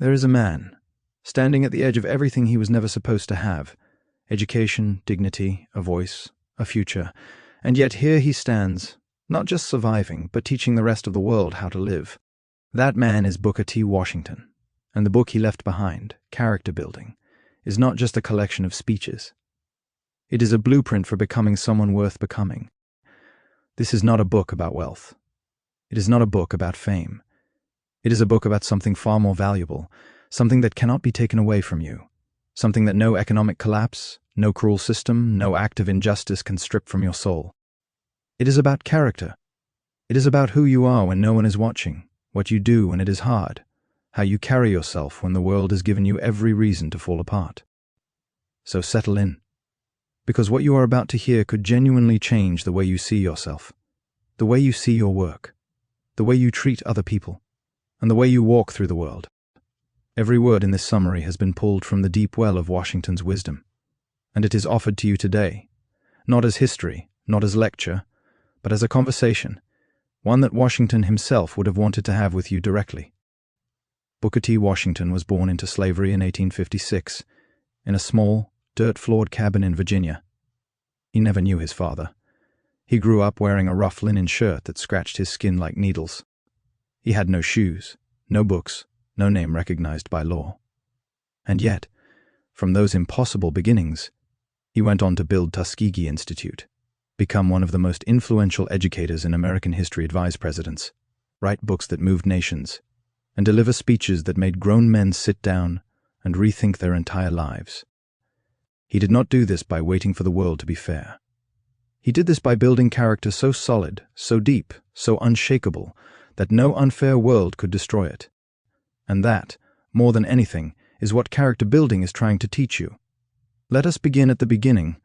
There is a man, standing at the edge of everything he was never supposed to have: education, dignity, a voice, a future, and yet here he stands, not just surviving, but teaching the rest of the world how to live. That man is Booker T. Washington, and the book he left behind, Character Building, is not just a collection of speeches. It is a blueprint for becoming someone worth becoming. This is not a book about wealth. It is not a book about fame. It is a book about something far more valuable, something that cannot be taken away from you, something that no economic collapse, no cruel system, no act of injustice can strip from your soul. It is about character. It is about who you are when no one is watching, what you do when it is hard, how you carry yourself when the world has given you every reason to fall apart. So settle in, because what you are about to hear could genuinely change the way you see yourself, the way you see your work, the way you treat other people, and the way you walk through the world. Every word in this summary has been pulled from the deep well of Washington's wisdom, and it is offered to you today, not as history, not as lecture, but as a conversation, one that Washington himself would have wanted to have with you directly. Booker T. Washington was born into slavery in 1856, in a small, dirt-floored cabin in Virginia. He never knew his father. He grew up wearing a rough linen shirt that scratched his skin like needles. He had no shoes, no books, no name recognized by law. And yet, from those impossible beginnings, he went on to build Tuskegee Institute, become one of the most influential educators in American history, advise presidents, write books that moved nations, and deliver speeches that made grown men sit down and rethink their entire lives. He did not do this by waiting for the world to be fair. He did this by building character so solid, so deep, so unshakable, that no unfair world could destroy it. And that, more than anything, is what character building is trying to teach you. Let us begin at the beginning,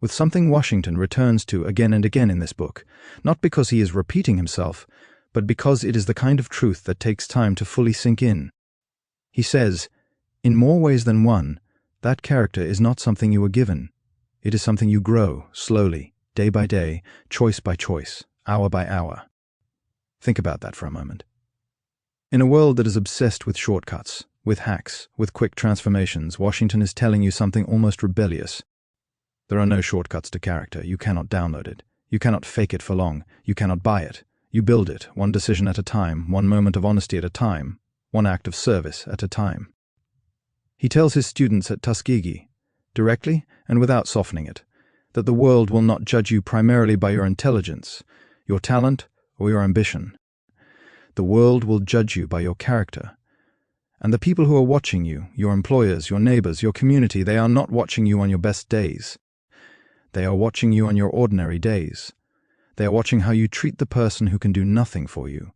with something Washington returns to again and again in this book, not because he is repeating himself, but because it is the kind of truth that takes time to fully sink in. He says, in more ways than one, that character is not something you are given. It is something you grow, slowly, day by day, choice by choice, hour by hour. Think about that for a moment. In a world that is obsessed with shortcuts, with hacks, with quick transformations, Washington is telling you something almost rebellious. There are no shortcuts to character. You cannot download it. You cannot fake it for long. You cannot buy it. You build it, one decision at a time, one moment of honesty at a time, one act of service at a time. He tells his students at Tuskegee, directly and without softening it, that the world will not judge you primarily by your intelligence, your talent, or your ambition. The world will judge you by your character. And the people who are watching you, your employers, your neighbors, your community, they are not watching you on your best days. They are watching you on your ordinary days. They are watching how you treat the person who can do nothing for you.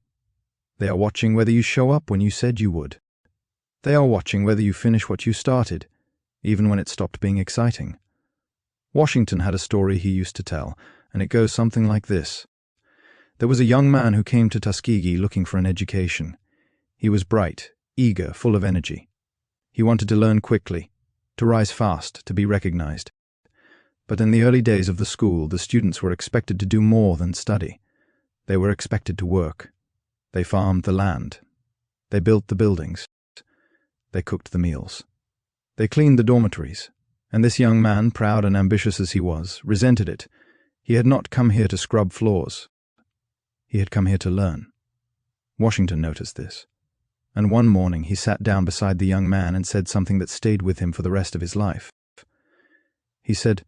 They are watching whether you show up when you said you would. They are watching whether you finish what you started, even when it stopped being exciting. Washington had a story he used to tell, and it goes something like this. There was a young man who came to Tuskegee looking for an education. He was bright, eager, full of energy. He wanted to learn quickly, to rise fast, to be recognized. But in the early days of the school, the students were expected to do more than study. They were expected to work. They farmed the land. They built the buildings. They cooked the meals. They cleaned the dormitories. And this young man, proud and ambitious as he was, resented it. He had not come here to scrub floors. He had come here to learn. Washington noticed this. And one morning he sat down beside the young man and said something that stayed with him for the rest of his life. He said,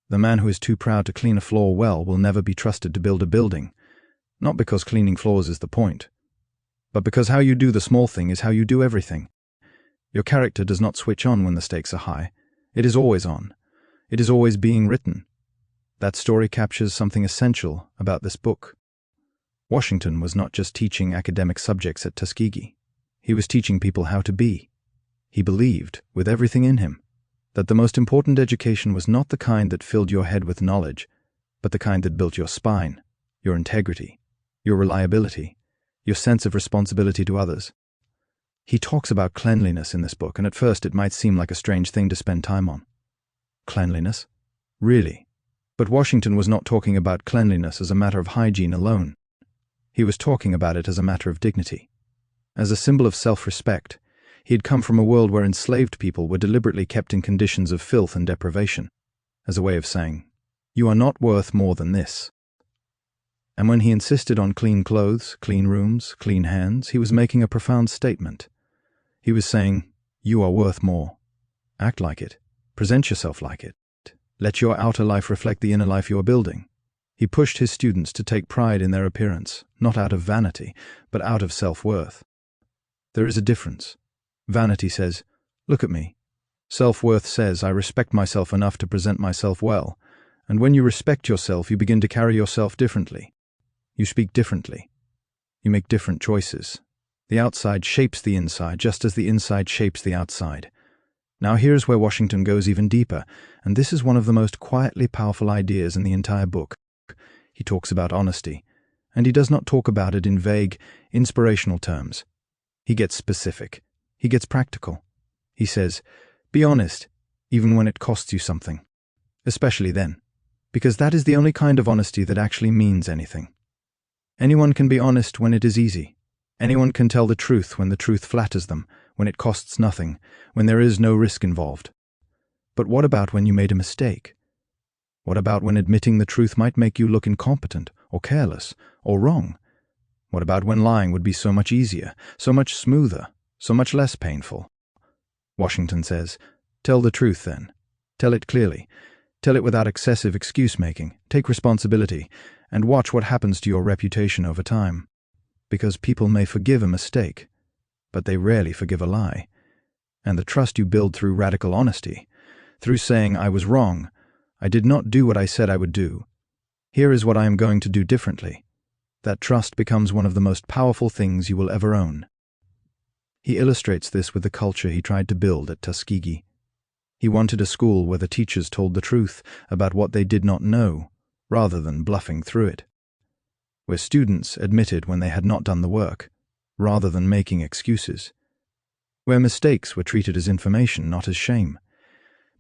"The man who is too proud to clean a floor well will never be trusted to build a building, not because cleaning floors is the point, but because how you do the small thing is how you do everything. Your character does not switch on when the stakes are high. It is always on. It is always being written." That story captures something essential about this book. Washington was not just teaching academic subjects at Tuskegee. He was teaching people how to be. He believed, with everything in him, that the most important education was not the kind that filled your head with knowledge, but the kind that built your spine, your integrity, your reliability, your sense of responsibility to others. He talks about cleanliness in this book, and at first it might seem like a strange thing to spend time on. Cleanliness? Really? But Washington was not talking about cleanliness as a matter of hygiene alone. He was talking about it as a matter of dignity, as a symbol of self-respect. He had come from a world where enslaved people were deliberately kept in conditions of filth and deprivation, as a way of saying, "You are not worth more than this." And when he insisted on clean clothes, clean rooms, clean hands, he was making a profound statement. He was saying, "You are worth more. Act like it. Present yourself like it. Let your outer life reflect the inner life you are building." He pushed his students to take pride in their appearance, not out of vanity, but out of self-worth. There is a difference. Vanity says, "Look at me." Self-worth says, "I respect myself enough to present myself well." And when you respect yourself, you begin to carry yourself differently. You speak differently. You make different choices. The outside shapes the inside, just as the inside shapes the outside. Now here's where Washington goes even deeper, and this is one of the most quietly powerful ideas in the entire book. He talks about honesty, and he does not talk about it in vague, inspirational terms. He gets specific. He gets practical. He says, be honest, even when it costs you something. Especially then, because that is the only kind of honesty that actually means anything. Anyone can be honest when it is easy. Anyone can tell the truth when the truth flatters them, when it costs nothing, when there is no risk involved. But what about when you made a mistake? What about when admitting the truth might make you look incompetent, or careless, or wrong? What about when lying would be so much easier, so much smoother, so much less painful? Washington says, tell the truth then. Tell it clearly. Tell it without excessive excuse-making. Take responsibility, and watch what happens to your reputation over time. Because people may forgive a mistake, but they rarely forgive a lie. And the trust you build through radical honesty, through saying, I was wrong, I did not do what I said I would do. Here is what I am going to do differently. That trust becomes one of the most powerful things you will ever own. He illustrates this with the culture he tried to build at Tuskegee. He wanted a school where the teachers told the truth about what they did not know, rather than bluffing through it. Where students admitted when they had not done the work, rather than making excuses. Where mistakes were treated as information, not as shame.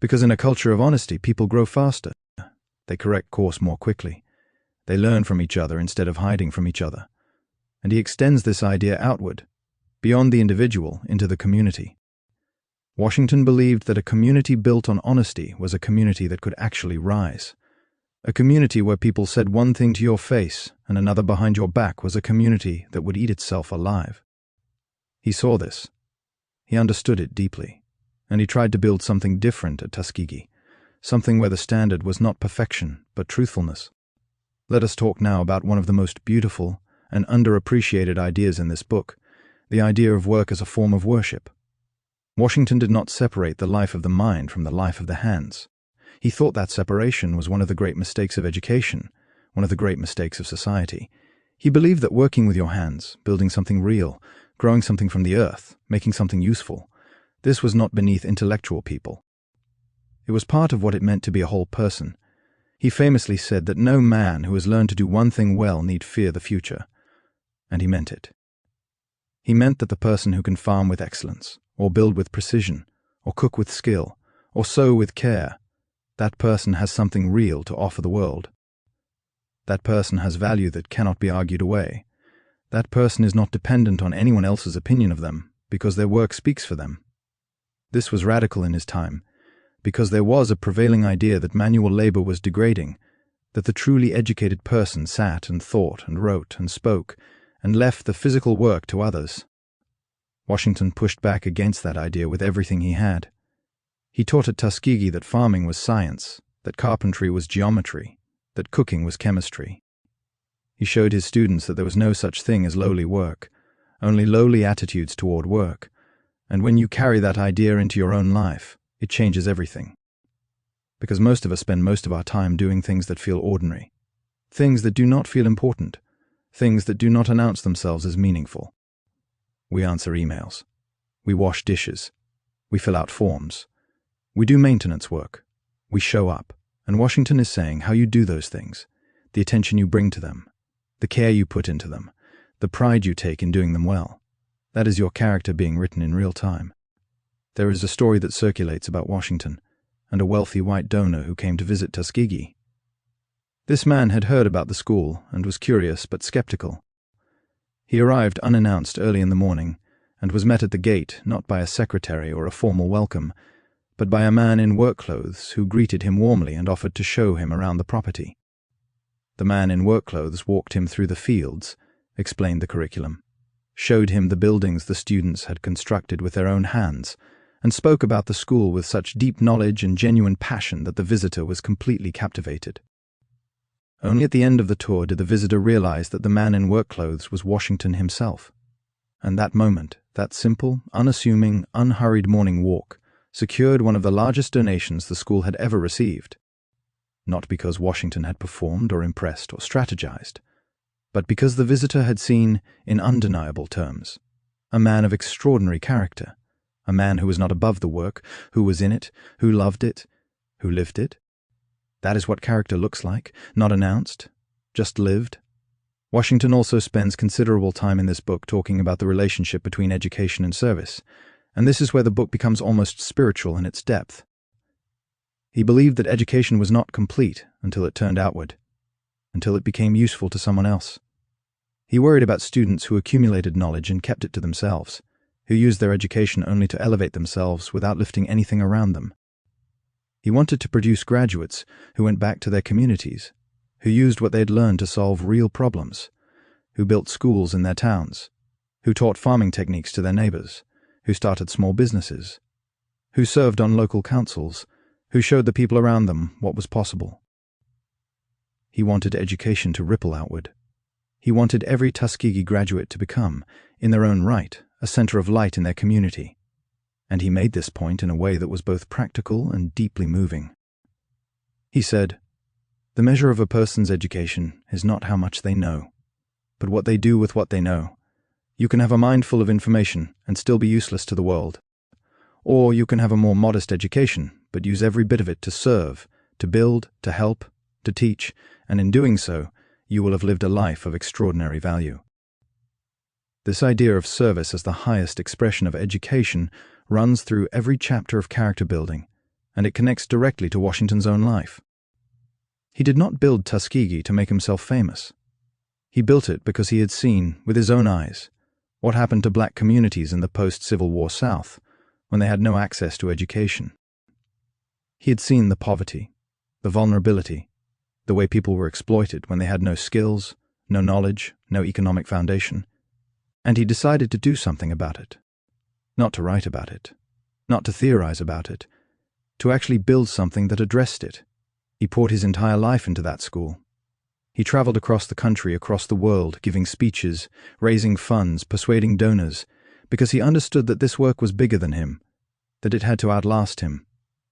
Because in a culture of honesty, people grow faster. They correct course more quickly. They learn from each other instead of hiding from each other. And he extends this idea outward, beyond the individual, into the community. Washington believed that a community built on honesty was a community that could actually rise. A community where people said one thing to your face and another behind your back was a community that would eat itself alive. He saw this. He understood it deeply. And he tried to build something different at Tuskegee, something where the standard was not perfection, but truthfulness. Let us talk now about one of the most beautiful and underappreciated ideas in this book, the idea of work as a form of worship. Washington did not separate the life of the mind from the life of the hands. He thought that separation was one of the great mistakes of education, one of the great mistakes of society. He believed that working with your hands, building something real, growing something from the earth, making something useful, this was not beneath intellectual people. It was part of what it meant to be a whole person. He famously said that no man who has learned to do one thing well need fear the future. And he meant it. He meant that the person who can farm with excellence, or build with precision, or cook with skill, or sew with care, that person has something real to offer the world. That person has value that cannot be argued away. That person is not dependent on anyone else's opinion of them, because their work speaks for them. This was radical in his time, because there was a prevailing idea that manual labor was degrading, that the truly educated person sat and thought and wrote and spoke and left the physical work to others. Washington pushed back against that idea with everything he had. He taught at Tuskegee that farming was science, that carpentry was geometry, that cooking was chemistry. He showed his students that there was no such thing as lowly work, only lowly attitudes toward work. And when you carry that idea into your own life, it changes everything. Because most of us spend most of our time doing things that feel ordinary, things that do not feel important, things that do not announce themselves as meaningful. We answer emails. We wash dishes. We fill out forms. We do maintenance work. We show up. And Washington is saying how you do those things, the attention you bring to them, the care you put into them, the pride you take in doing them well. That is your character being written in real time. There is a story that circulates about Washington and a wealthy white donor who came to visit Tuskegee. This man had heard about the school and was curious but skeptical. He arrived unannounced early in the morning and was met at the gate not by a secretary or a formal welcome, but by a man in work clothes who greeted him warmly and offered to show him around the property. The man in work clothes walked him through the fields, explained the curriculum, showed him the buildings the students had constructed with their own hands, and spoke about the school with such deep knowledge and genuine passion that the visitor was completely captivated. Only at the end of the tour did the visitor realize that the man in work clothes was Washington himself. And that moment, that simple, unassuming, unhurried morning walk, secured one of the largest donations the school had ever received. Not because Washington had performed or impressed or strategized, but because the visitor had seen, in undeniable terms, a man of extraordinary character, a man who was not above the work, who was in it, who loved it, who lived it. That is what character looks like, not announced, just lived. Washington also spends considerable time in this book talking about the relationship between education and service, and this is where the book becomes almost spiritual in its depth. He believed that education was not complete until it turned outward, until it became useful to someone else. He worried about students who accumulated knowledge and kept it to themselves, who used their education only to elevate themselves without lifting anything around them. He wanted to produce graduates who went back to their communities, who used what they had learned to solve real problems, who built schools in their towns, who taught farming techniques to their neighbors, who started small businesses, who served on local councils, who showed the people around them what was possible. He wanted education to ripple outward. He wanted every Tuskegee graduate to become, in their own right, a center of light in their community. And he made this point in a way that was both practical and deeply moving. He said, "The measure of a person's education is not how much they know, but what they do with what they know. You can have a mind full of information and still be useless to the world. Or you can have a more modest education, but use every bit of it to serve, to build, to help, to teach, and in doing so, you will have lived a life of extraordinary value." This idea of service as the highest expression of education runs through every chapter of character building, and it connects directly to Washington's own life. He did not build Tuskegee to make himself famous. He built it because he had seen, with his own eyes, what happened to black communities in the post-Civil War South when they had no access to education. He had seen the poverty, the vulnerability, the way people were exploited when they had no skills, no knowledge, no economic foundation, and he decided to do something about it. Not to write about it, not to theorize about it, to actually build something that addressed it. He poured his entire life into that school. He traveled across the country, across the world, giving speeches, raising funds, persuading donors, because he understood that this work was bigger than him, that it had to outlast him,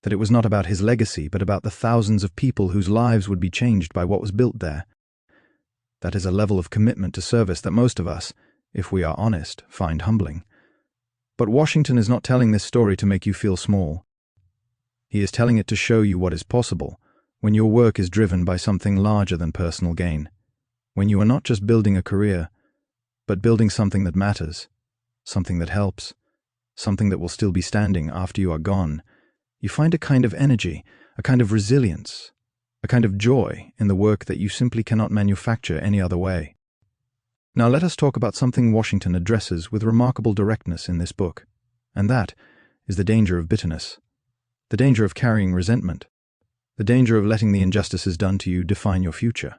that it was not about his legacy, but about the thousands of people whose lives would be changed by what was built there. That is a level of commitment to service that most of us, if we are honest, find humbling. But Washington is not telling this story to make you feel small. He is telling it to show you what is possible when your work is driven by something larger than personal gain, when you are not just building a career, but building something that matters, something that helps, something that will still be standing after you are gone. You find a kind of energy, a kind of resilience, a kind of joy in the work that you simply cannot manufacture any other way. Now let us talk about something Washington addresses with remarkable directness in this book, and that is the danger of bitterness, the danger of carrying resentment, the danger of letting the injustices done to you define your future.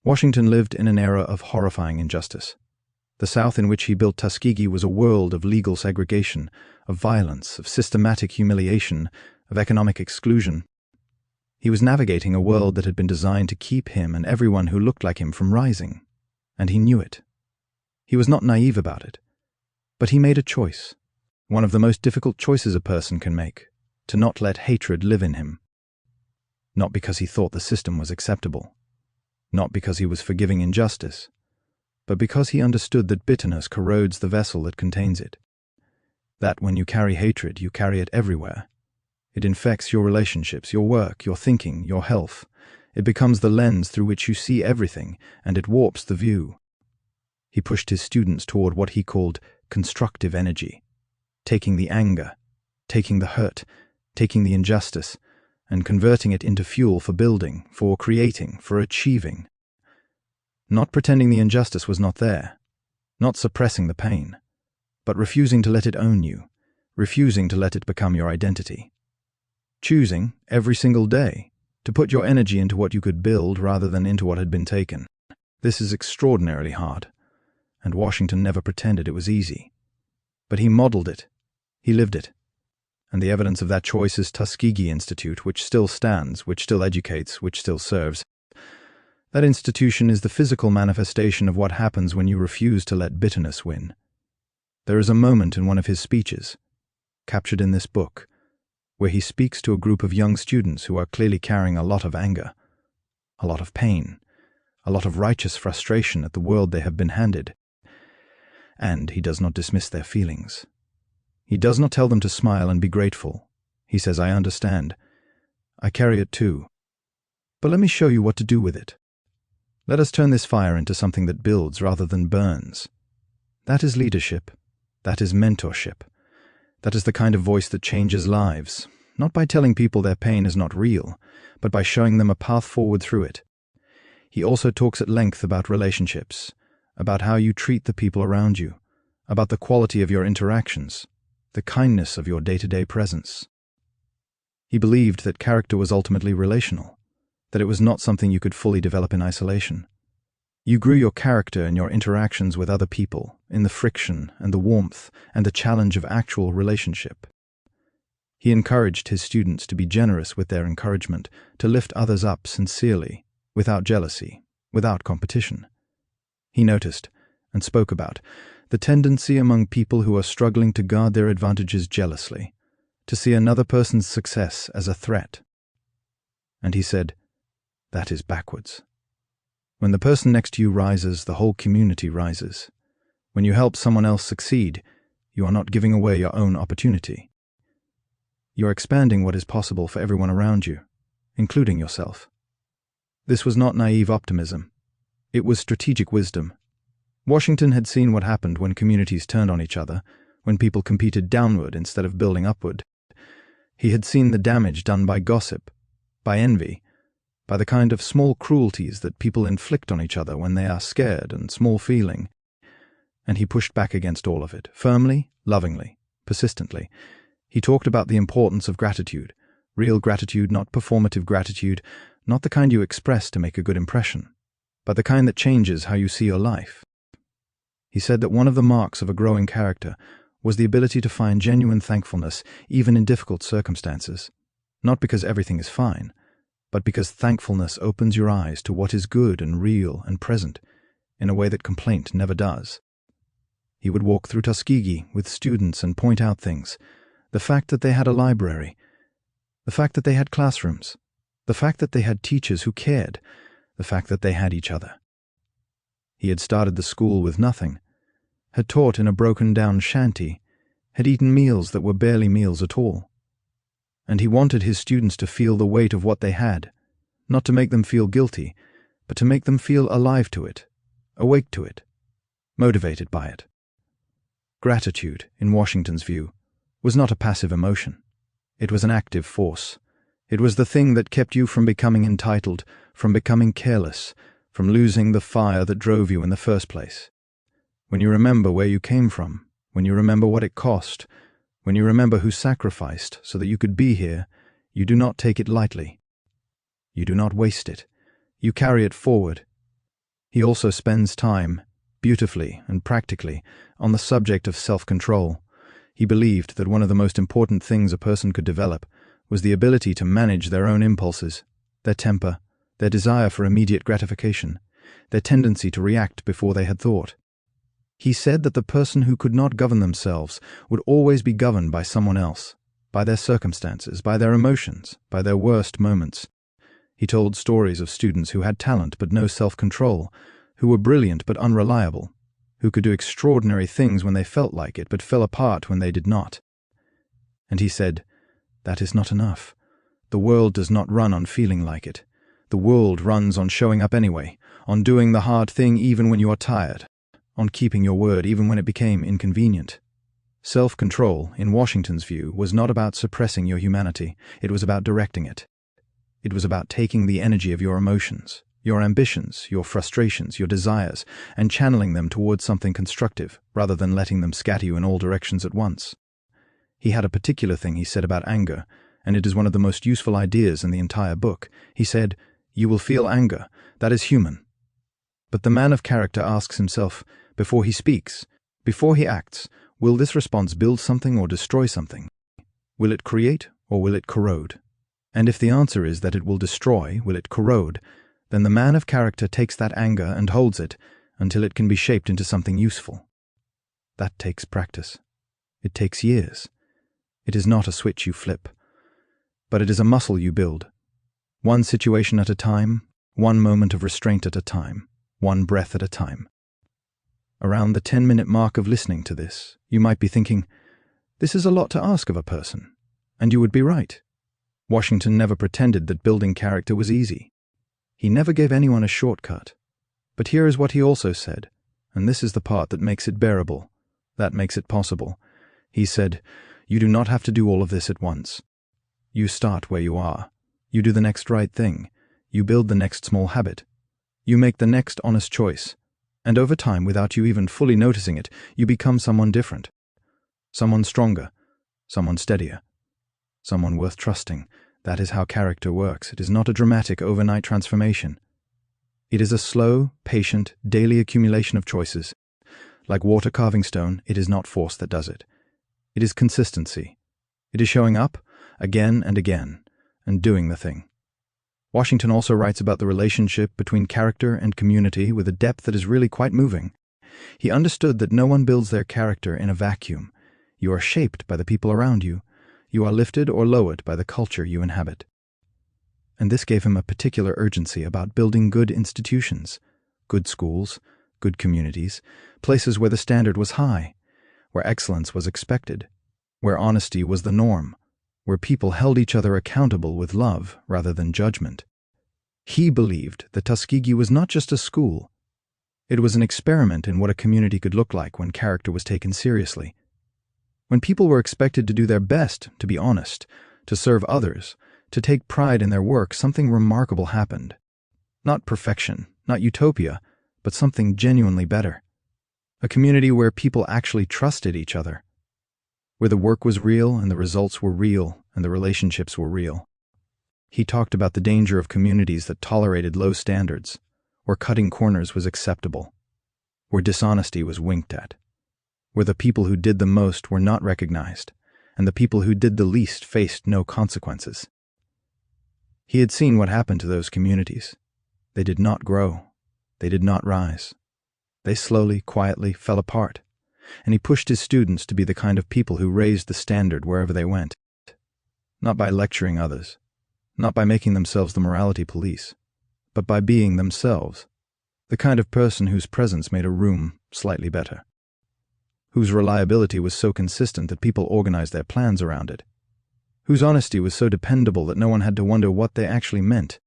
Washington lived in an era of horrifying injustice. The South in which he built Tuskegee was a world of legal segregation, of violence, of systematic humiliation, of economic exclusion. He was navigating a world that had been designed to keep him and everyone who looked like him from rising. And he knew it. He was not naive about it. But he made a choice, one of the most difficult choices a person can make, to not let hatred live in him. Not because he thought the system was acceptable, not because he was forgiving injustice, but because he understood that bitterness corrodes the vessel that contains it. That when you carry hatred, you carry it everywhere. It infects your relationships, your work, your thinking, your health. It becomes the lens through which you see everything, and it warps the view. He pushed his students toward what he called constructive energy, taking the anger, taking the hurt, taking the injustice, and converting it into fuel for building, for creating, for achieving. Not pretending the injustice was not there, not suppressing the pain, but refusing to let it own you, refusing to let it become your identity. Choosing, every single day, to put your energy into what you could build rather than into what had been taken. This is extraordinarily hard, and Washington never pretended it was easy. But he modeled it, he lived it, and the evidence of that choice is Tuskegee Institute, which still stands, which still educates, which still serves. That institution is the physical manifestation of what happens when you refuse to let bitterness win. There is a moment in one of his speeches, captured in this book, where he speaks to a group of young students who are clearly carrying a lot of anger, a lot of pain, a lot of righteous frustration at the world they have been handed. And he does not dismiss their feelings. He does not tell them to smile and be grateful. He says, I understand. I carry it too. But let me show you what to do with it. Let us turn this fire into something that builds rather than burns. That is leadership. That is mentorship. That is the kind of voice that changes lives, not by telling people their pain is not real, but by showing them a path forward through it. He also talks at length about relationships, about how you treat the people around you, about the quality of your interactions, the kindness of your day-to-day presence. He believed that character was ultimately relational, that it was not something you could fully develop in isolation. You grew your character in your interactions with other people, in the friction and the warmth and the challenge of actual relationship. He encouraged his students to be generous with their encouragement, to lift others up sincerely, without jealousy, without competition. He noticed, and spoke about, the tendency among people who are struggling to guard their advantages jealously, to see another person's success as a threat. And he said, that is backwards. When the person next to you rises, the whole community rises. When you help someone else succeed, you are not giving away your own opportunity. You are expanding what is possible for everyone around you, including yourself. This was not naive optimism. It was strategic wisdom. Washington had seen what happened when communities turned on each other, when people competed downward instead of building upward. He had seen the damage done by gossip, by envy, by the kind of small cruelties that people inflict on each other when they are scared and small-feeling. And he pushed back against all of it, firmly, lovingly, persistently. He talked about the importance of gratitude, real gratitude, not performative gratitude, not the kind you express to make a good impression, but the kind that changes how you see your life. He said that one of the marks of a growing character was the ability to find genuine thankfulness even in difficult circumstances, not because everything is fine, but because thankfulness opens your eyes to what is good and real and present in a way that complaint never does. He would walk through Tuskegee with students and point out things, the fact that they had a library, the fact that they had classrooms, the fact that they had teachers who cared, the fact that they had each other. He had started the school with nothing, had taught in a broken-down shanty, had eaten meals that were barely meals at all. And he wanted his students to feel the weight of what they had, not to make them feel guilty, but to make them feel alive to it, awake to it, motivated by it. Gratitude, in Washington's view, was not a passive emotion. It was an active force. It was the thing that kept you from becoming entitled, from becoming careless, from losing the fire that drove you in the first place. When you remember where you came from, when you remember what it cost, when you remember who sacrificed so that you could be here, you do not take it lightly. You do not waste it. You carry it forward. He also spends time, beautifully and practically, on the subject of self-control. He believed that one of the most important things a person could develop was the ability to manage their own impulses, their temper, their desire for immediate gratification, their tendency to react before they had thought. He said that the person who could not govern themselves would always be governed by someone else, by their circumstances, by their emotions, by their worst moments. He told stories of students who had talent but no self-control, who were brilliant but unreliable, who could do extraordinary things when they felt like it but fell apart when they did not. And he said, that is not enough. The world does not run on feeling like it. The world runs on showing up anyway, on doing the hard thing even when you are tired, on keeping your word even when it became inconvenient. Self-control, in Washington's view, was not about suppressing your humanity. It was about directing it. It was about taking the energy of your emotions, your ambitions, your frustrations, your desires, and channeling them towards something constructive, rather than letting them scatter you in all directions at once. He had a particular thing he said about anger, and it is one of the most useful ideas in the entire book. He said, "You will feel anger. That is human." But the man of character asks himself, before he speaks, before he acts, will this response build something or destroy something? Will it create or will it corrode? And if the answer is that it will destroy, will it corrode, then the man of character takes that anger and holds it until it can be shaped into something useful. That takes practice. It takes years. It is not a switch you flip, but it is a muscle you build. One situation at a time, one moment of restraint at a time, one breath at a time. Around the 10-minute mark of listening to this, you might be thinking, this is a lot to ask of a person, and you would be right. Washington never pretended that building character was easy. He never gave anyone a shortcut. But here is what he also said, and this is the part that makes it bearable, that makes it possible. He said, you do not have to do all of this at once. You start where you are. You do the next right thing. You build the next small habit. You make the next honest choice. And over time, without you even fully noticing it, you become someone different. Someone stronger. Someone steadier. Someone worth trusting. That is how character works. It is not a dramatic overnight transformation. It is a slow, patient, daily accumulation of choices. Like water carving stone, it is not force that does it. It is consistency. It is showing up, again and again, and doing the thing. Washington also writes about the relationship between character and community with a depth that is really quite moving. He understood that no one builds their character in a vacuum. You are shaped by the people around you. You are lifted or lowered by the culture you inhabit. And this gave him a particular urgency about building good institutions, good schools, good communities, places where the standard was high, where excellence was expected, where honesty was the norm, where people held each other accountable with love rather than judgment. He believed that Tuskegee was not just a school. It was an experiment in what a community could look like when character was taken seriously. When people were expected to do their best, to be honest, to serve others, to take pride in their work, something remarkable happened. Not perfection, not utopia, but something genuinely better. A community where people actually trusted each other, where the work was real and the results were real and the relationships were real. He talked about the danger of communities that tolerated low standards, where cutting corners was acceptable, where dishonesty was winked at, where the people who did the most were not recognized, and the people who did the least faced no consequences. He had seen what happened to those communities. They did not grow. They did not rise. They slowly, quietly fell apart, and he pushed his students to be the kind of people who raised the standard wherever they went. Not by lecturing others, not by making themselves the morality police, but by being themselves, the kind of person whose presence made a room slightly better, whose reliability was so consistent that people organized their plans around it, whose honesty was so dependable that no one had to wonder what they actually meant.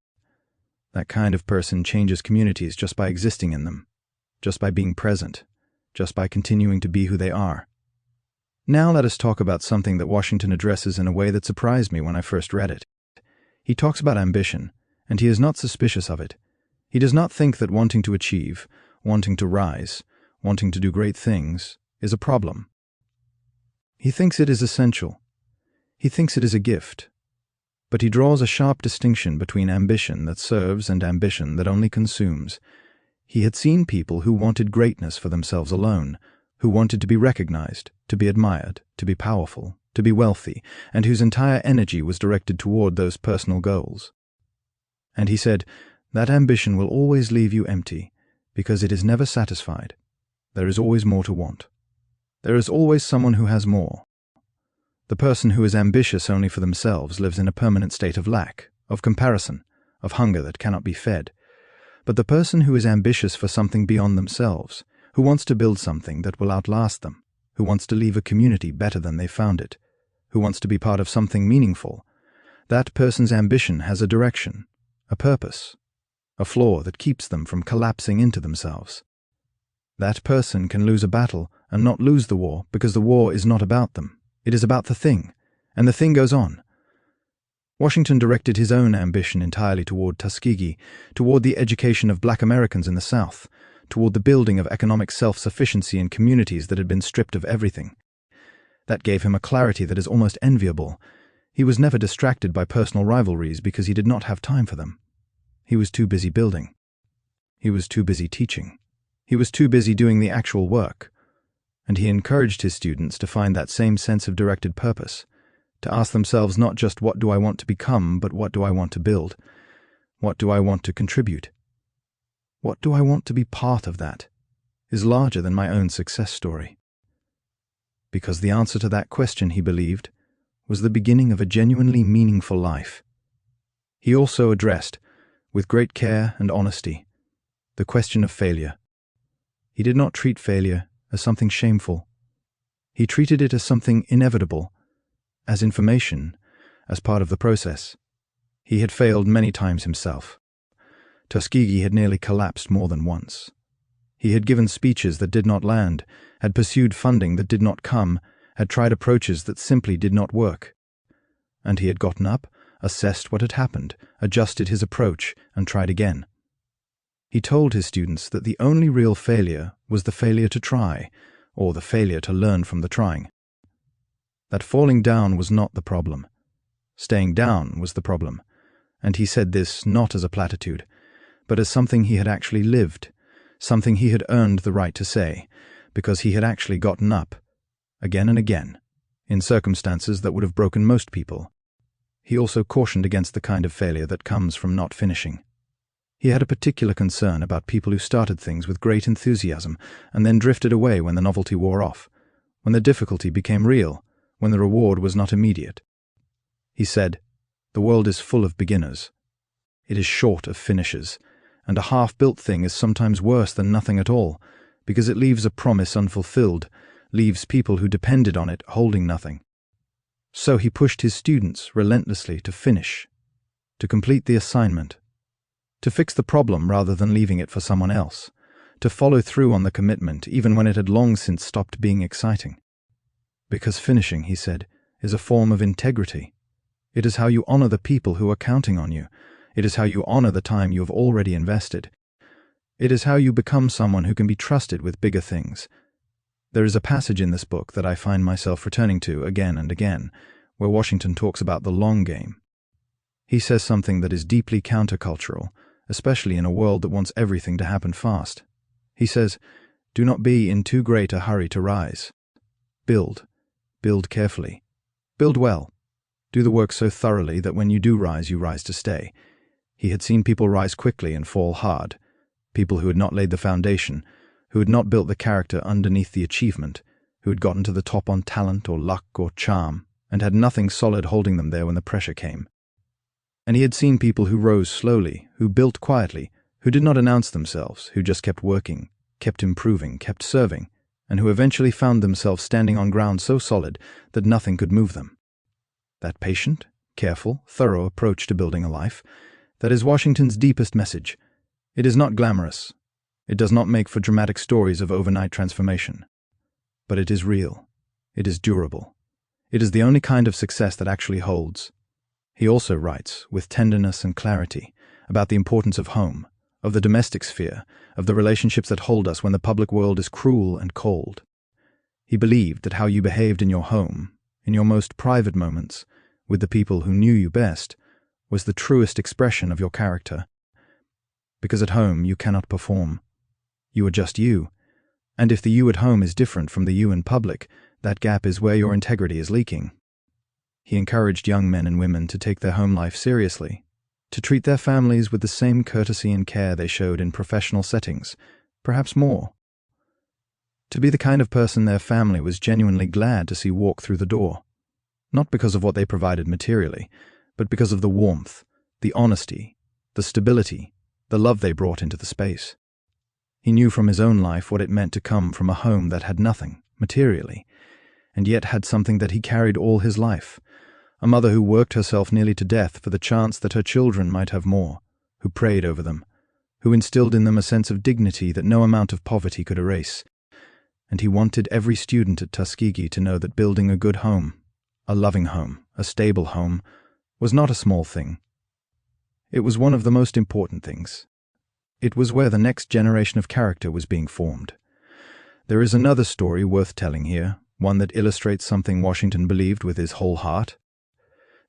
That kind of person changes communities just by existing in them, just by being present, just by continuing to be who they are. Now let us talk about something that Washington addresses in a way that surprised me when I first read it. He talks about ambition, and he is not suspicious of it. He does not think that wanting to achieve, wanting to rise, wanting to do great things is a problem. He thinks it is essential. He thinks it is a gift. But he draws a sharp distinction between ambition that serves and ambition that only consumes. He had seen people who wanted greatness for themselves alone, who wanted to be recognized, to be admired, to be powerful, to be wealthy, and whose entire energy was directed toward those personal goals. And he said, that ambition will always leave you empty, because it is never satisfied. There is always more to want. There is always someone who has more. The person who is ambitious only for themselves lives in a permanent state of lack, of comparison, of hunger that cannot be fed. But the person who is ambitious for something beyond themselves, who wants to build something that will outlast them, who wants to leave a community better than they found it, who wants to be part of something meaningful, that person's ambition has a direction, a purpose, a flaw that keeps them from collapsing into themselves. That person can lose a battle and not lose the war because the war is not about them. It is about the thing, and the thing goes on. Washington directed his own ambition entirely toward Tuskegee, toward the education of Black Americans in the South, toward the building of economic self-sufficiency in communities that had been stripped of everything. That gave him a clarity that is almost enviable. He was never distracted by personal rivalries because he did not have time for them. He was too busy building. He was too busy teaching. He was too busy doing the actual work. And he encouraged his students to find that same sense of directed purpose, to ask themselves not just what do I want to become, but what do I want to build? What do I want to contribute? What do I want to be part of that is larger than my own success story. Because the answer to that question, he believed, was the beginning of a genuinely meaningful life. He also addressed, with great care and honesty, the question of failure. He did not treat failure as something shameful. He treated it as something inevitable, as information, as part of the process. He had failed many times himself. Tuskegee had nearly collapsed more than once. He had given speeches that did not land, had pursued funding that did not come, had tried approaches that simply did not work. And he had gotten up, assessed what had happened, adjusted his approach, and tried again. He told his students that the only real failure was the failure to try, or the failure to learn from the trying. That falling down was not the problem. Staying down was the problem, and he said this not as a platitude, but as something he had actually lived, something he had earned the right to say, because he had actually gotten up, again and again, in circumstances that would have broken most people. He also cautioned against the kind of failure that comes from not finishing. He had a particular concern about people who started things with great enthusiasm and then drifted away when the novelty wore off, when the difficulty became real, when the reward was not immediate. He said, "The world is full of beginners. It is short of finishers, and a half-built thing is sometimes worse than nothing at all, because it leaves a promise unfulfilled, leaves people who depended on it holding nothing." So he pushed his students relentlessly to finish, to complete the assignment, to fix the problem rather than leaving it for someone else, to follow through on the commitment even when it had long since stopped being exciting. Because finishing, he said, is a form of integrity. It is how you honor the people who are counting on you. It is how you honor the time you have already invested. It is how you become someone who can be trusted with bigger things. There is a passage in this book that I find myself returning to again and again, where Washington talks about the long game. He says something that is deeply countercultural, especially in a world that wants everything to happen fast. He says, "Do not be in too great a hurry to rise. Build. Build carefully. Build well. Do the work so thoroughly that when you do rise, you rise to stay." He had seen people rise quickly and fall hard, people who had not laid the foundation, who had not built the character underneath the achievement, who had gotten to the top on talent or luck or charm, and had nothing solid holding them there when the pressure came. And he had seen people who rose slowly, who built quietly, who did not announce themselves, who just kept working, kept improving, kept serving, and who eventually found themselves standing on ground so solid that nothing could move them. That patient, careful, thorough approach to building a life, that is Washington's deepest message. It is not glamorous. It does not make for dramatic stories of overnight transformation. But it is real. It is durable. It is the only kind of success that actually holds. He also writes, with tenderness and clarity, about the importance of home, of the domestic sphere, of the relationships that hold us when the public world is cruel and cold. He believed that how you behaved in your home, in your most private moments, with the people who knew you best, was the truest expression of your character. Because at home you cannot perform. You are just you, and if the you at home is different from the you in public, that gap is where your integrity is leaking. He encouraged young men and women to take their home life seriously, to treat their families with the same courtesy and care they showed in professional settings, perhaps more. To be the kind of person their family was genuinely glad to see walk through the door, not because of what they provided materially, but because of the warmth, the honesty, the stability, the love they brought into the space. He knew from his own life what it meant to come from a home that had nothing, materially, and yet had something that he carried all his life. A mother who worked herself nearly to death for the chance that her children might have more, who prayed over them, who instilled in them a sense of dignity that no amount of poverty could erase. And he wanted every student at Tuskegee to know that building a good home, a loving home, a stable home, was not a small thing. It was one of the most important things. It was where the next generation of character was being formed. There is another story worth telling here, one that illustrates something Washington believed with his whole heart.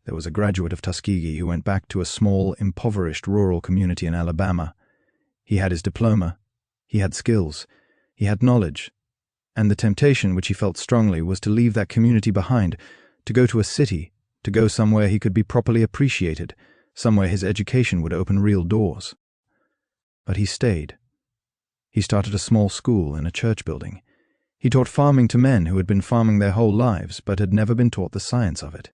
There was a graduate of Tuskegee who went back to a small, impoverished rural community in Alabama. He had his diploma, he had skills, he had knowledge, and the temptation which he felt strongly was to leave that community behind, to go to a city, to go somewhere he could be properly appreciated, somewhere his education would open real doors. But he stayed. He started a small school in a church building. He taught farming to men who had been farming their whole lives but had never been taught the science of it.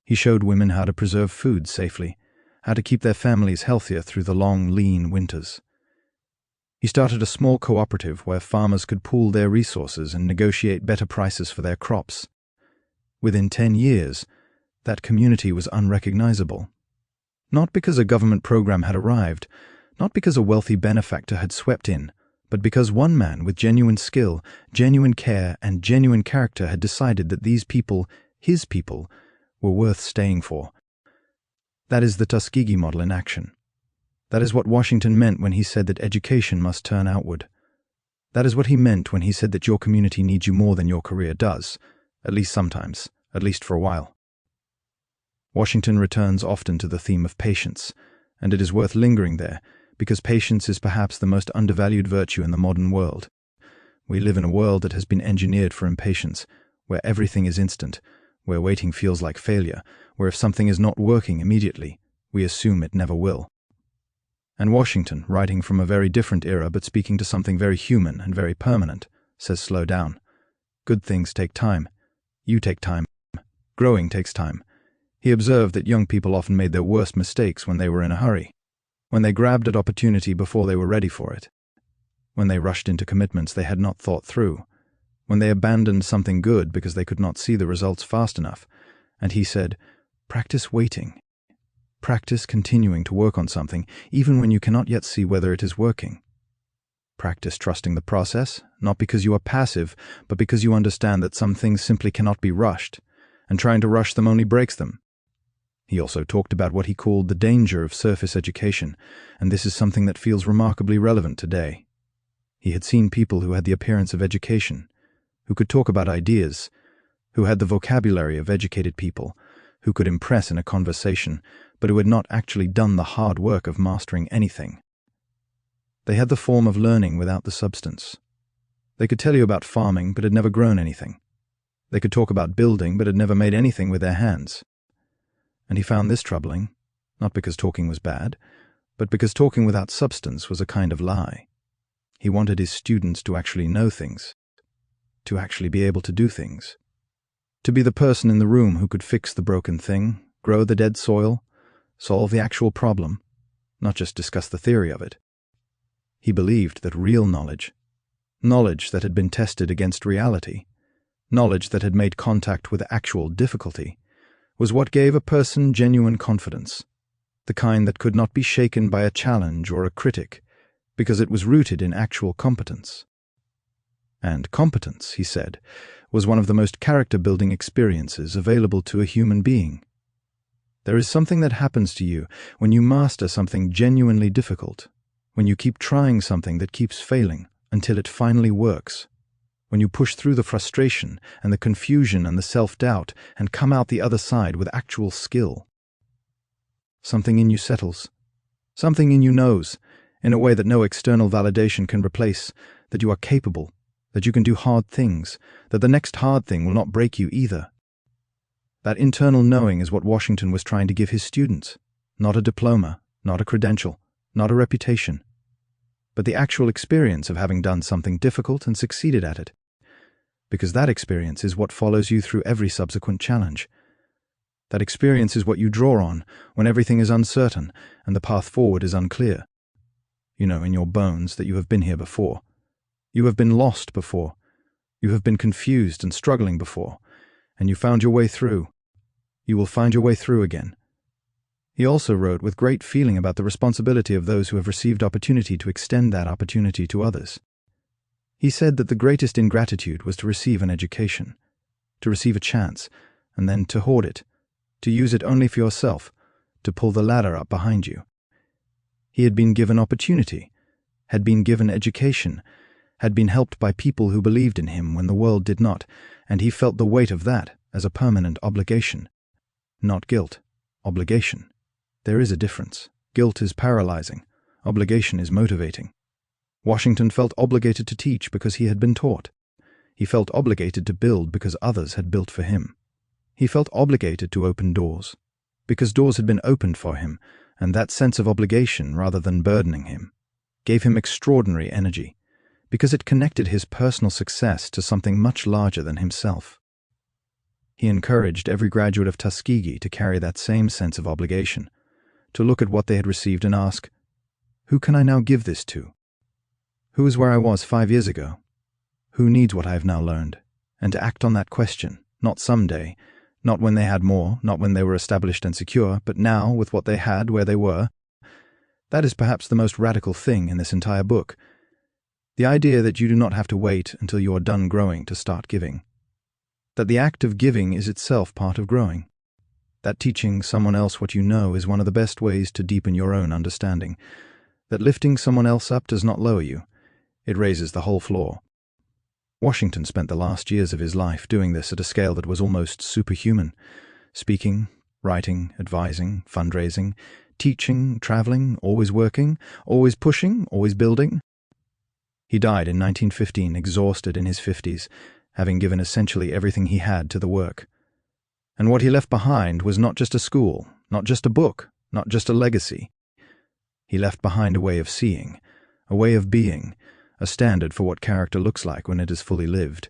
He showed women how to preserve food safely, how to keep their families healthier through the long, lean winters. He started a small cooperative where farmers could pool their resources and negotiate better prices for their crops. Within 10 years, that community was unrecognizable. Not because a government program had arrived, not because a wealthy benefactor had swept in, but because one man with genuine skill, genuine care, and genuine character had decided that these people, his people, were worth staying for. That is the Tuskegee model in action. That is what Washington meant when he said that education must turn outward. That is what he meant when he said that your community needs you more than your career does, at least sometimes, at least for a while. Washington returns often to the theme of patience, and it is worth lingering there, because patience is perhaps the most undervalued virtue in the modern world. We live in a world that has been engineered for impatience, where everything is instant, where waiting feels like failure, where if something is not working immediately, we assume it never will. And Washington, writing from a very different era but speaking to something very human and very permanent, says slow down. Good things take time. You take time. Growing takes time. He observed that young people often made their worst mistakes when they were in a hurry, when they grabbed at opportunity before they were ready for it, when they rushed into commitments they had not thought through, when they abandoned something good because they could not see the results fast enough. And he said, practice waiting. Practice continuing to work on something, even when you cannot yet see whether it is working. Practice trusting the process, not because you are passive, but because you understand that some things simply cannot be rushed, and trying to rush them only breaks them. He also talked about what he called the danger of surface education, and this is something that feels remarkably relevant today. He had seen people who had the appearance of education, who could talk about ideas, who had the vocabulary of educated people, who could impress in a conversation, but who had not actually done the hard work of mastering anything. They had the form of learning without the substance. They could tell you about farming, but had never grown anything. They could talk about building, but had never made anything with their hands. And he found this troubling, not because talking was bad, but because talking without substance was a kind of lie. He wanted his students to actually know things, to actually be able to do things, to be the person in the room who could fix the broken thing, grow the dead soil, solve the actual problem, not just discuss the theory of it. He believed that real knowledge, knowledge that had been tested against reality, knowledge that had made contact with actual difficulty, was what gave a person genuine confidence, the kind that could not be shaken by a challenge or a critic, because it was rooted in actual competence. And competence, he said, was one of the most character-building experiences available to a human being. There is something that happens to you when you master something genuinely difficult, when you keep trying something that keeps failing until it finally works, when you push through the frustration and the confusion and the self-doubt and come out the other side with actual skill. Something in you settles. Something in you knows, in a way that no external validation can replace, that you are capable, that you can do hard things, that the next hard thing will not break you either. That internal knowing is what Washington was trying to give his students, not a diploma, not a credential, not a reputation, but the actual experience of having done something difficult and succeeded at it, because that experience is what follows you through every subsequent challenge. That experience is what you draw on when everything is uncertain and the path forward is unclear. You know in your bones that you have been here before. You have been lost before. You have been confused and struggling before, and you found your way through. You will find your way through again. He also wrote with great feeling about the responsibility of those who have received opportunity to extend that opportunity to others. He said that the greatest ingratitude was to receive an education, to receive a chance, and then to hoard it, to use it only for yourself, to pull the ladder up behind you. He had been given opportunity, had been given education, had been helped by people who believed in him when the world did not, and he felt the weight of that as a permanent obligation. Not guilt, obligation. There is a difference. Guilt is paralyzing. Obligation is motivating. Washington felt obligated to teach because he had been taught. He felt obligated to build because others had built for him. He felt obligated to open doors, because doors had been opened for him, and that sense of obligation, rather than burdening him, gave him extraordinary energy, because it connected his personal success to something much larger than himself. He encouraged every graduate of Tuskegee to carry that same sense of obligation, to look at what they had received and ask, "Who can I now give this to? Who is where I was 5 years ago? Who needs what I have now learned?" And to act on that question, not someday, not when they had more, not when they were established and secure, but now, with what they had where they were. That is perhaps the most radical thing in this entire book. The idea that you do not have to wait until you are done growing to start giving. That the act of giving is itself part of growing. That teaching someone else what you know is one of the best ways to deepen your own understanding. That lifting someone else up does not lower you. It raises the whole floor. Washington spent the last years of his life doing this at a scale that was almost superhuman. Speaking, writing, advising, fundraising, teaching, traveling, always working, always pushing, always building. He died in 1915, exhausted in his 50s, having given essentially everything he had to the work. And what he left behind was not just a school, not just a book, not just a legacy. He left behind a way of seeing, a way of being, a standard for what character looks like when it is fully lived.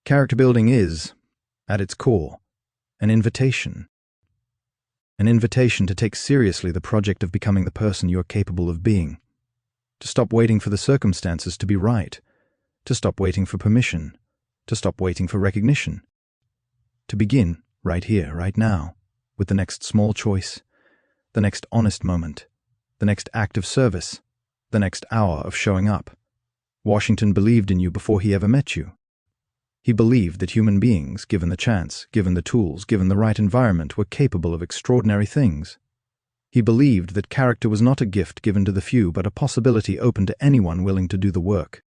Character building is, at its core, an invitation. An invitation to take seriously the project of becoming the person you are capable of being. To stop waiting for the circumstances to be right. To stop waiting for permission. To stop waiting for recognition. To begin right here, right now, with the next small choice, the next honest moment, the next act of service, the next hour of showing up. Washington believed in you before he ever met you. He believed that human beings, given the chance, given the tools, given the right environment, were capable of extraordinary things. He believed that character was not a gift given to the few, but a possibility open to anyone willing to do the work.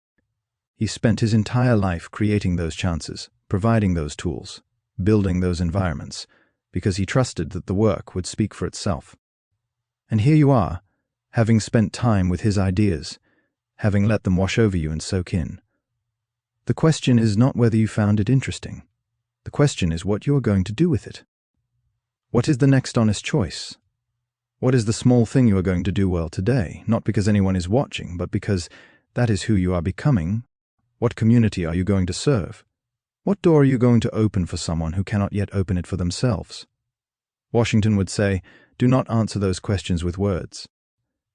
He spent his entire life creating those chances, providing those tools, building those environments, because he trusted that the work would speak for itself. And here you are, having spent time with his ideas, having let them wash over you and soak in. The question is not whether you found it interesting. The question is what you are going to do with it. What is the next honest choice? What is the small thing you are going to do well today, not because anyone is watching, but because that is who you are becoming? What community are you going to serve? What door are you going to open for someone who cannot yet open it for themselves? Washington would say, do not answer those questions with words.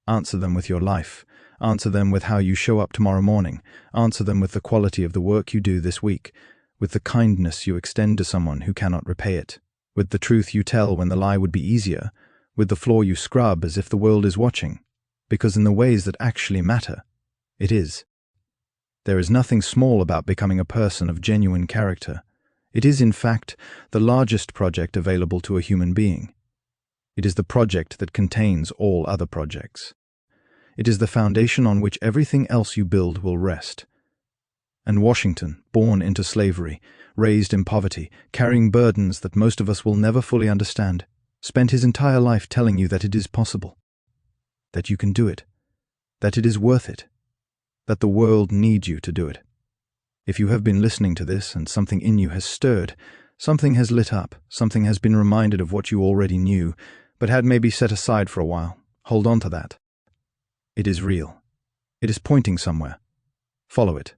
Answer them with your life. Answer them with how you show up tomorrow morning. Answer them with the quality of the work you do this week, with the kindness you extend to someone who cannot repay it, with the truth you tell when the lie would be easier, with the floor you scrub as if the world is watching, because in the ways that actually matter, it is. There is nothing small about becoming a person of genuine character. It is, in fact, the largest project available to a human being. It is the project that contains all other projects. It is the foundation on which everything else you build will rest. And Washington, born into slavery, raised in poverty, carrying burdens that most of us will never fully understand, spent his entire life telling you that it is possible, that you can do it, that it is worth it, that the world needs you to do it. If you have been listening to this and something in you has stirred, something has lit up, something has been reminded of what you already knew, but had maybe set aside for a while, hold on to that. It is real. It is pointing somewhere. Follow it.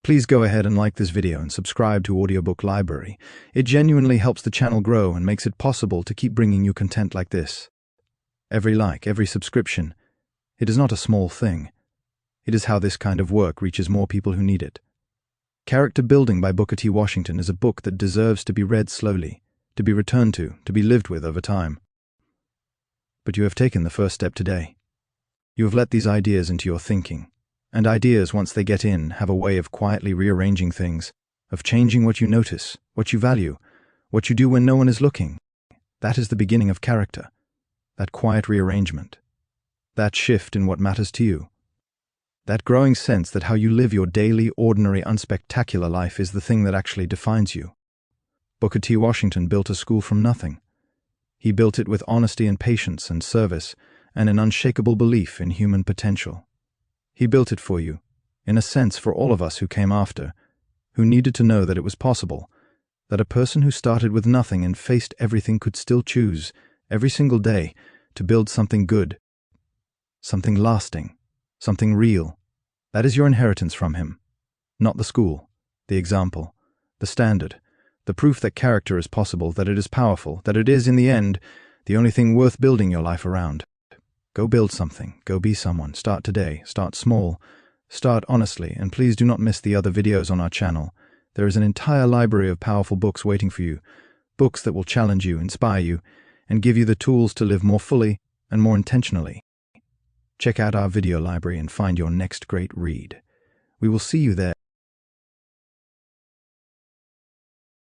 Please go ahead and like this video and subscribe to Audiobook Library. It genuinely helps the channel grow and makes it possible to keep bringing you content like this. Every like, every subscription, it is not a small thing. It is how this kind of work reaches more people who need it. Character Building by Booker T. Washington is a book that deserves to be read slowly, to be returned to be lived with over time. But you have taken the first step today. You have let these ideas into your thinking, and ideas, once they get in, have a way of quietly rearranging things, of changing what you notice, what you value, what you do when no one is looking. That is the beginning of character, that quiet rearrangement, that shift in what matters to you, that growing sense that how you live your daily, ordinary, unspectacular life is the thing that actually defines you. Booker T. Washington built a school from nothing. He built it with honesty and patience and service and an unshakable belief in human potential. He built it for you, in a sense for all of us who came after, who needed to know that it was possible, that a person who started with nothing and faced everything could still choose, every single day, to build something good, something lasting, something real. That is your inheritance from him. Not the school, the example, the standard, the proof that character is possible, that it is powerful, that it is, in the end, the only thing worth building your life around. Go build something. Go be someone. Start today. Start small. Start honestly, and please do not miss the other videos on our channel. There is an entire library of powerful books waiting for you, books that will challenge you, inspire you, and give you the tools to live more fully and more intentionally. Check out our video library and find your next great read. We will see you there.